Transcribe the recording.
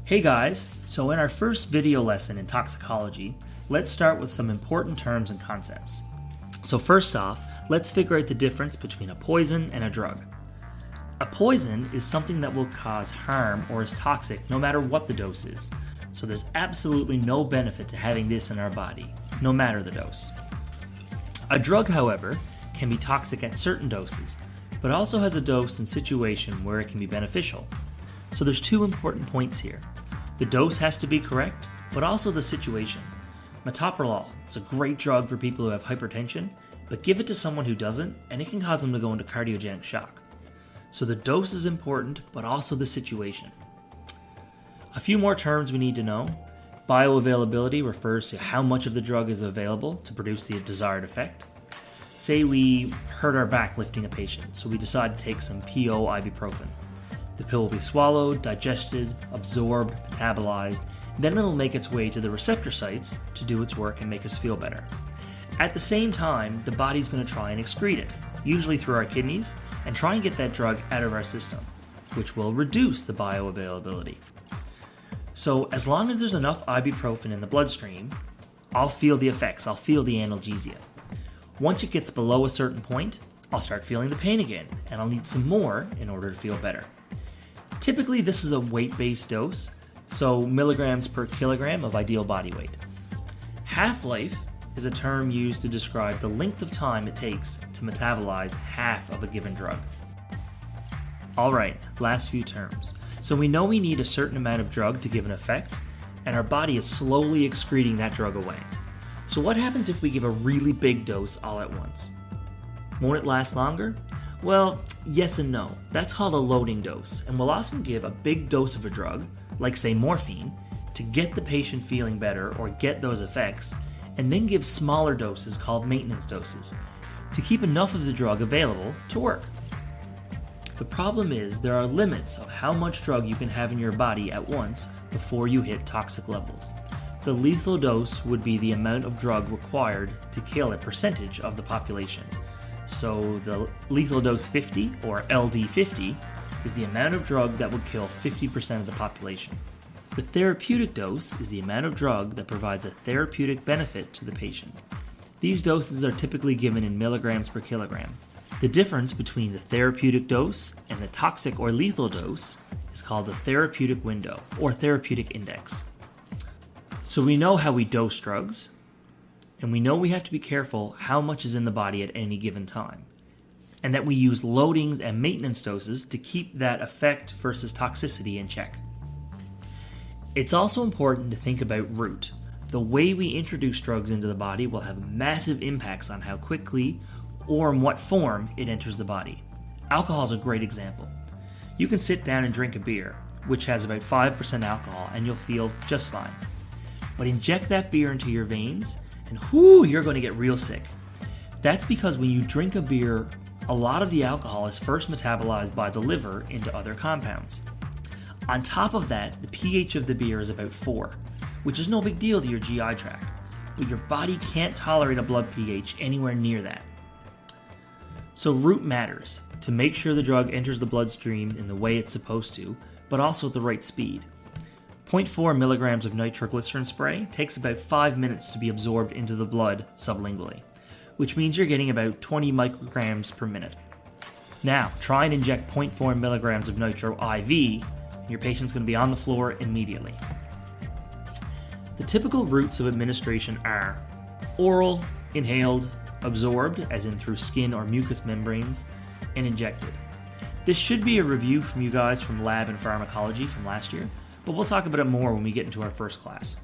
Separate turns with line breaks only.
Hey guys, so in our first video lesson in toxicology, let's start with some important terms and concepts. So first off, let's figure out the difference between a poison and a drug. A poison is something that will cause harm or is toxic no matter what the dose is. So there's absolutely no benefit to having this in our body, no matter the dose. A drug, however, can be toxic at certain doses, but also has a dose and situation where it can be beneficial. So there's two important points here. The dose has to be correct, but also the situation. Metoprolol is a great drug for people who have hypertension, but give it to someone who doesn't, and it can cause them to go into cardiogenic shock. So the dose is important, but also the situation. A few more terms we need to know. Bioavailability refers to how much of the drug is available to produce the desired effect. Say we hurt our back lifting a patient, so we decide to take some PO ibuprofen. The pill will be swallowed, digested, absorbed, metabolized, then it'll make its way to the receptor sites to do its work and make us feel better. At the same time, the body's going to try and excrete it, usually through our kidneys, and try and get that drug out of our system, which will reduce the bioavailability. So as long as there's enough ibuprofen in the bloodstream, I'll feel the effects, I'll feel the analgesia. Once it gets below a certain point, I'll start feeling the pain again, and I'll need some more in order to feel better. Typically, this is a weight-based dose, so milligrams per kilogram of ideal body weight. Half-life is a term used to describe the length of time it takes to metabolize half of a given drug. Alright, last few terms. So we know we need a certain amount of drug to give an effect, and our body is slowly excreting that drug away. So what happens if we give a really big dose all at once? Won't it last longer? Well, yes and no. That's called a loading dose, and we'll often give a big dose of a drug, like say morphine, to get the patient feeling better or get those effects, and then give smaller doses called maintenance doses, to keep enough of the drug available to work. The problem is there are limits of how much drug you can have in your body at once before you hit toxic levels. The lethal dose would be the amount of drug required to kill a percentage of the population. So the lethal dose 50, or LD50, is the amount of drug that would kill 50% of the population. The therapeutic dose is the amount of drug that provides a therapeutic benefit to the patient. These doses are typically given in milligrams per kilogram. The difference between the therapeutic dose and the toxic or lethal dose is called the therapeutic window, or therapeutic index. So we know how we dose drugs, and we know we have to be careful how much is in the body at any given time, and that we use loadings and maintenance doses to keep that effect versus toxicity in check. It's also important to think about route. The way we introduce drugs into the body will have massive impacts on how quickly or in what form it enters the body. Alcohol is a great example. You can sit down and drink a beer, which has about 5% alcohol, and you'll feel just fine. But inject that beer into your veins, and you're going to get real sick. That's because when you drink a beer, a lot of the alcohol is first metabolized by the liver into other compounds. On top of that, the pH of the beer is about 4, which is no big deal to your GI tract, but your body can't tolerate a blood pH anywhere near that. So route matters to make sure the drug enters the bloodstream in the way it's supposed to, but also at the right speed. 0.4 milligrams of nitroglycerin spray takes about 5 minutes to be absorbed into the blood sublingually, which means you're getting about 20 micrograms per minute. Now, try and inject 0.4 milligrams of nitro IV, and your patient's going to be on the floor immediately. The typical routes of administration are oral, inhaled, absorbed, as in through skin or mucous membranes, and injected. This should be a review from you guys from lab and pharmacology from last year, but we'll talk about it more when we get into our first class.